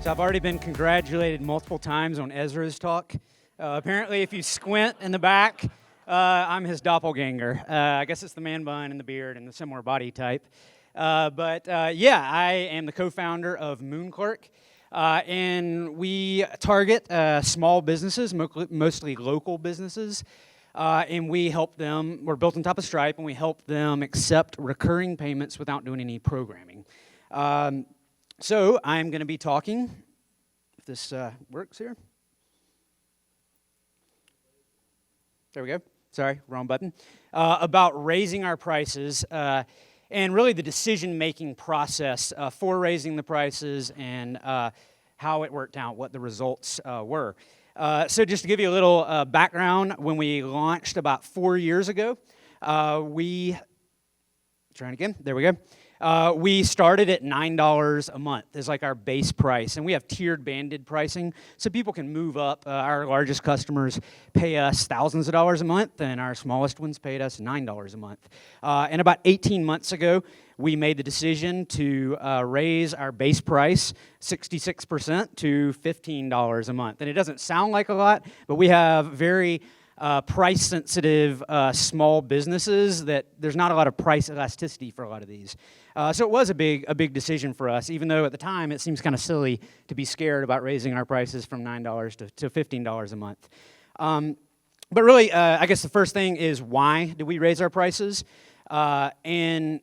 So I've already been congratulated multiple times on Ezra's talk. Apparently, if you squint in the back, I'm his doppelganger. I guess it's the man bun and the beard and the similar body type. But I am the co-founder of MoonClerk. And we target small businesses, mostly local businesses. And we help them, we're built on top of Stripe, and we help them accept recurring payments without doing any programming. So I'm going to be talking, if this works here. There we go. Sorry, wrong button. About raising our prices and really the decision-making process for raising the prices and how it worked out, what the results were. So just to give you a little background, when we launched about 4 years ago, we started at $9 a month as like our base price, and we have tiered banded pricing, so people can move up. Our largest customers pay us thousands of dollars a month, and our smallest ones paid us $9 a month. And about 18 months ago, we made the decision to raise our base price 66% to $15 a month. And it doesn't sound like a lot, but we have very price-sensitive small businesses that there's not a lot of price elasticity for a lot of these. So it was a big decision for us, even though at the time it seems kind of silly to be scared about raising our prices from $9 to $15 a month. But really, I guess the first thing is, why did we raise our prices? And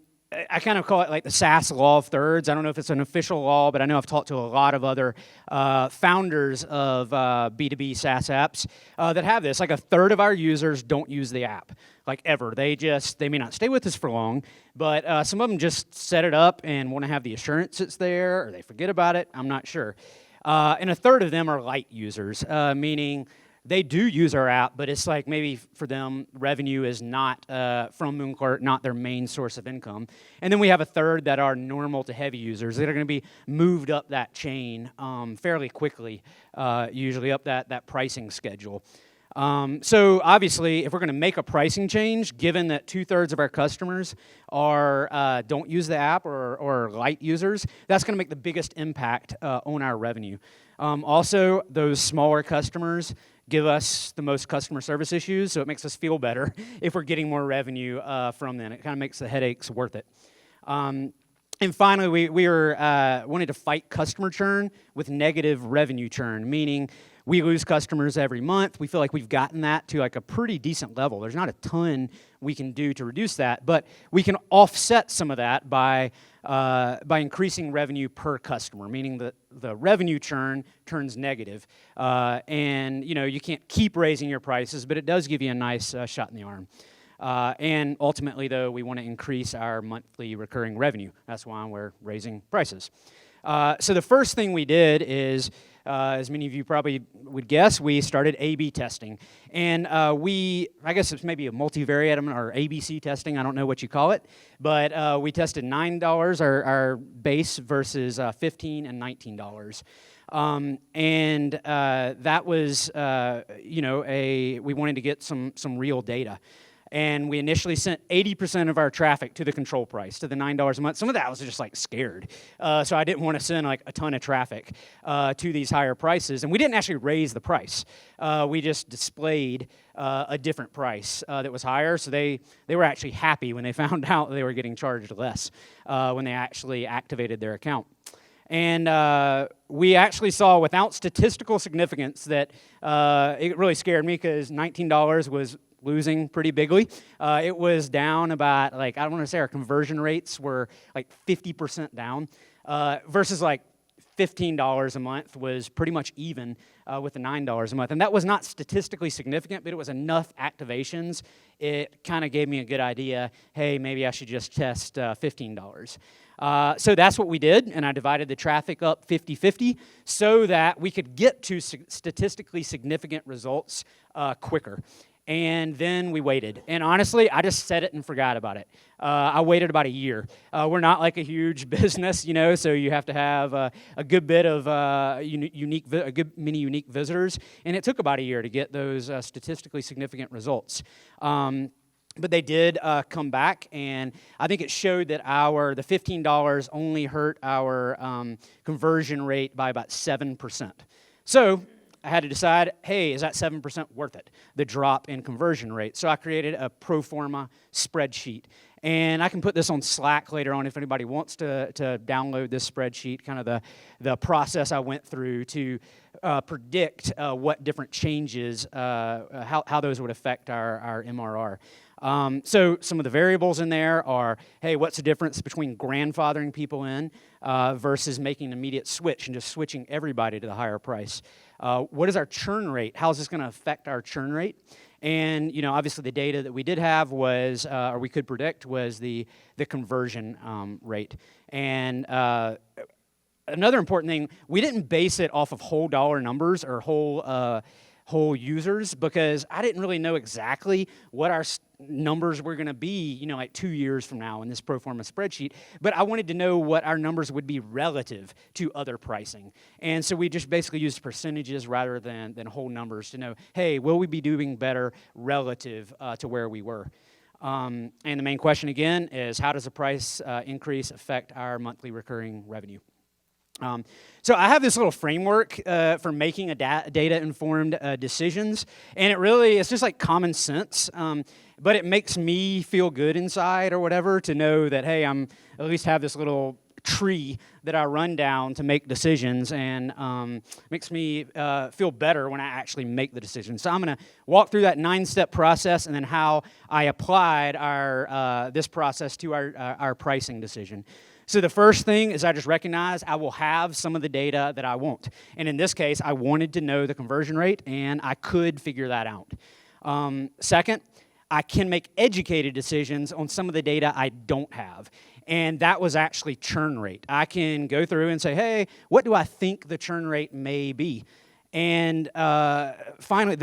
I kind of call it like the SaaS law of thirds. I don't know if it's an official law, but I know I've talked to a lot of other founders of B2B SaaS apps that have this. Like a third of our users don't use the app, like ever. They may not stay with us for long, but some of them just set it up and want to have the assurance it's there, or they forget about it. I'm not sure. And a third of them are light users, meaning they do use our app, but it's like maybe for them, revenue is not from MoonClerk, not their main source of income. And then we have a third that are normal to heavy users that are going to be moved up that chain fairly quickly, usually up that pricing schedule. So obviously, if we're going to make a pricing change, given that 2/3 of our customers don't use the app or light users, that's going to make the biggest impact on our revenue. Also, those smaller customers give us the most customer service issues, so it makes us feel better if we're getting more revenue from them. It kind of makes the headaches worth it. And finally, we wanted to fight customer churn with negative revenue churn, meaning we lose customers every month. We feel like we've gotten that to like a pretty decent level. There's not a ton we can do to reduce that, but we can offset some of that by increasing revenue per customer, meaning that the revenue churn turns negative. And you can't keep raising your prices, but it does give you a nice shot in the arm. And ultimately, though, we want to increase our monthly recurring revenue. That's why we're raising prices. So the first thing we did is, as many of you probably would guess, we started A/B testing. And I guess it's maybe a multivariate or ABC testing, I don't know what you call it, but we tested $9, our base, versus $15 and $19. And that was, we wanted to get some real data. And we initially sent 80% of our traffic to the control price, to the $9 a month. Some of that was just like scared. So I didn't want to send like a ton of traffic to these higher prices. And we didn't actually raise the price. We just displayed a different price that was higher. So they were actually happy when they found out they were getting charged less when they actually activated their account. And we actually saw, without statistical significance, that it really scared me, because $19 was losing pretty bigly. It was down about, I want to say our conversion rates were like 50% down, versus like $15 a month was pretty much even with the $9 a month. And that was not statistically significant, but it was enough activations. It kind of gave me a good idea, hey, maybe I should just test $15. So that's what we did, and I divided the traffic up 50-50 so that we could get to statistically significant results quicker. And then we waited. And honestly, I just set it and forgot about it. I waited about a year. We're not like a huge business, so you have to have a good bit of a good many unique visitors. And it took about a year to get those statistically significant results. But they did come back, and I think it showed that the $15 only hurt our conversion rate by about 7%. So I had to decide, hey, is that 7% worth it, the drop in conversion rate? So I created a pro forma spreadsheet. And I can put this on Slack later on if anybody wants to download this spreadsheet, kind of the process I went through to predict what different changes, how those would affect our MRR. So some of the variables in there are, hey, what's the difference between grandfathering people in versus making an immediate switch and just switching everybody to the higher price? What is our churn rate? How is this going to affect our churn rate? And, obviously the data that we did have was, or we could predict, was the conversion rate. And another important thing, we didn't base it off of whole dollar numbers or whole users, because I didn't really know exactly what our numbers were going to be, like 2 years from now in this pro forma spreadsheet. But I wanted to know what our numbers would be relative to other pricing. And so we just basically used percentages rather than whole numbers to know, hey, will we be doing better relative to where we were? And the main question again is, how does a price increase affect our monthly recurring revenue? So I have this little framework for making data-informed decisions, and it's just like common sense, but it makes me feel good inside or whatever to know that, hey, I'm at least have this little tree that I run down to make decisions, and makes me feel better when I actually make the decision. So I'm going to walk through that 9-step process and then how I applied this process to our pricing decision. So the first thing is I just recognize I will have some of the data that I want. And in this case, I wanted to know the conversion rate, and I could figure that out. Second, I can make educated decisions on some of the data I don't have. And that was actually churn rate. I can go through and say, hey, what do I think the churn rate may be? And finally,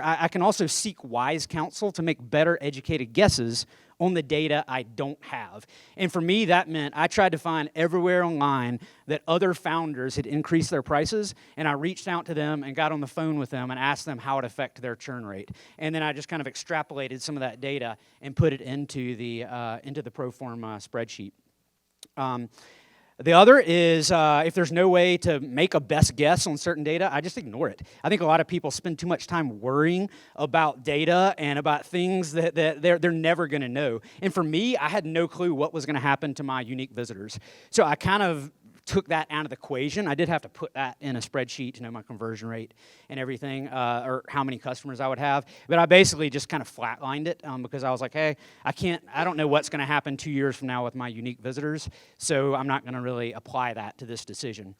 I can also seek wise counsel to make better educated guesses on the data I don't have. And for me, that meant I tried to find everywhere online that other founders had increased their prices, and I reached out to them and got on the phone with them and asked them how it affected their churn rate. And then I just kind of extrapolated some of that data and put it into the pro forma spreadsheet. The other is if there's no way to make a best guess on certain data, I just ignore it. I think a lot of people spend too much time worrying about data and about things that they're never going to know. And for me, I had no clue what was going to happen to my unique visitors. So I kind of took that out of the equation. I did have to put that in a spreadsheet to know my conversion rate and everything, or how many customers I would have. But I basically just kind of flatlined it because I was like, hey, I don't know what's going to happen 2 years from now with my unique visitors, so I'm not going to really apply that to this decision.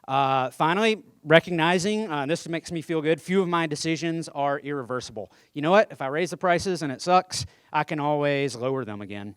Finally, recognizing, this makes me feel good, few of my decisions are irreversible. You know what? If I raise the prices and it sucks, I can always lower them again.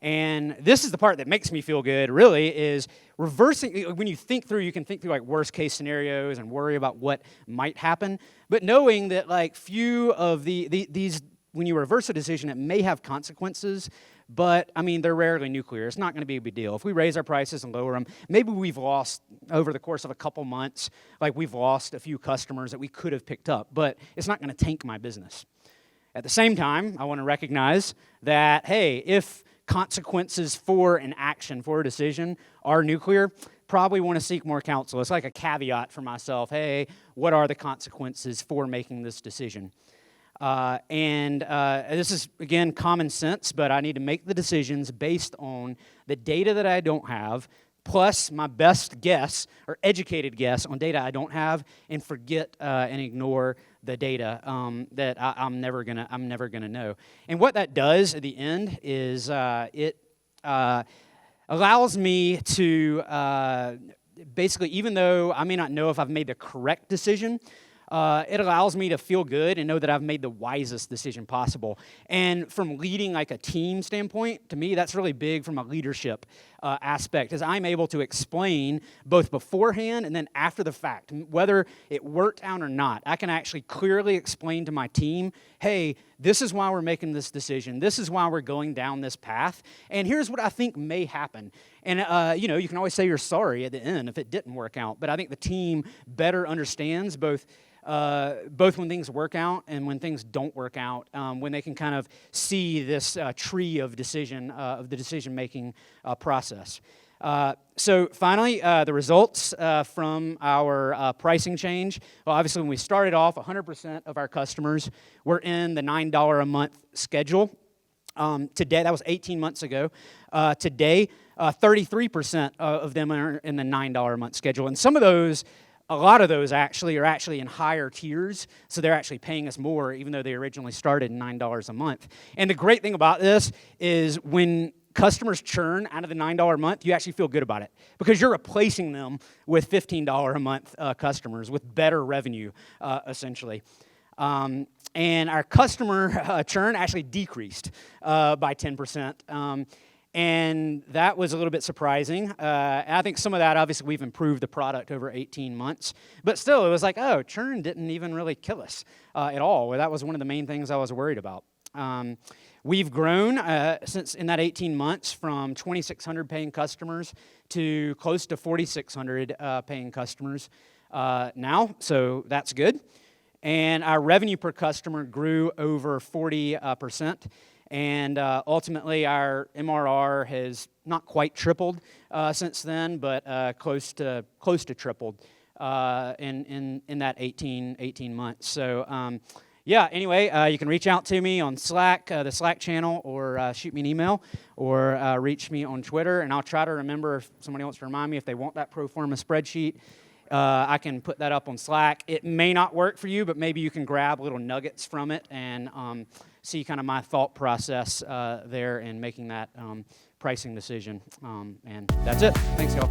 And this is the part that makes me feel good, really, is reversing. When you can think through like worst case scenarios and worry about what might happen, but knowing that like few of these, when you reverse a decision, it may have consequences, but I mean, they're rarely nuclear. It's not going to be a big deal. If we raise our prices and lower them, maybe we've lost, over the course of a couple months, like we've lost a few customers that we could have picked up, but it's not going to tank my business. At the same time, I want to recognize that, hey, if consequences for an action, for a decision, are nuclear, probably want to seek more counsel. It's like a caveat for myself. Hey, what are the consequences for making this decision? This is, again, common sense, but I need to make the decisions based on the data that I don't have, plus my best guess or educated guess on data I don't have, and forget and ignore the data that I'm never gonna know. And what that does at the end is it allows me to basically, even though I may not know if I've made the correct decision, it allows me to feel good and know that I've made the wisest decision possible. And from leading like a team standpoint, to me, that's really big from a leadership aspect, as I'm able to explain both beforehand and then after the fact, whether it worked out or not. I can actually clearly explain to my team, hey, this is why we're making this decision. This is why we're going down this path. And here's what I think may happen. And you can always say you're sorry at the end if it didn't work out. But I think the team better understands both when things work out and when things don't work out, when they can kind of see this tree of the decision-making process. So finally, the results from our pricing change. Well, obviously, when we started off, 100% of our customers were in the $9 a month schedule. Today, that was 18 months ago. Today, 33% of them are in the $9 a month schedule. And a lot of those are actually in higher tiers, so they're actually paying us more, even though they originally started $9 a month. And the great thing about this is when customers churn out of the $9 a month, you actually feel good about it because you're replacing them with $15 a month customers with better revenue, essentially. And our customer churn actually decreased by 10%. And that was a little bit surprising. And I think some of that, obviously, we've improved the product over 18 months. But still, it was like, oh, churn didn't even really kill us at all. Well, that was one of the main things I was worried about. We've grown since in that 18 months from 2,600 paying customers to close to 4,600 paying customers now, so that's good. And our revenue per customer grew over 40%. And ultimately, our MRR has not quite tripled since then, but close to tripled in that 18 months. So anyway, you can reach out to me on Slack, the Slack channel, or shoot me an email, or reach me on Twitter, and I'll try to remember if somebody wants to remind me if they want that pro forma spreadsheet. I can put that up on Slack. It may not work for you, but maybe you can grab little nuggets from it and see kind of my thought process there in making that pricing decision. And that's it. Thanks, y'all.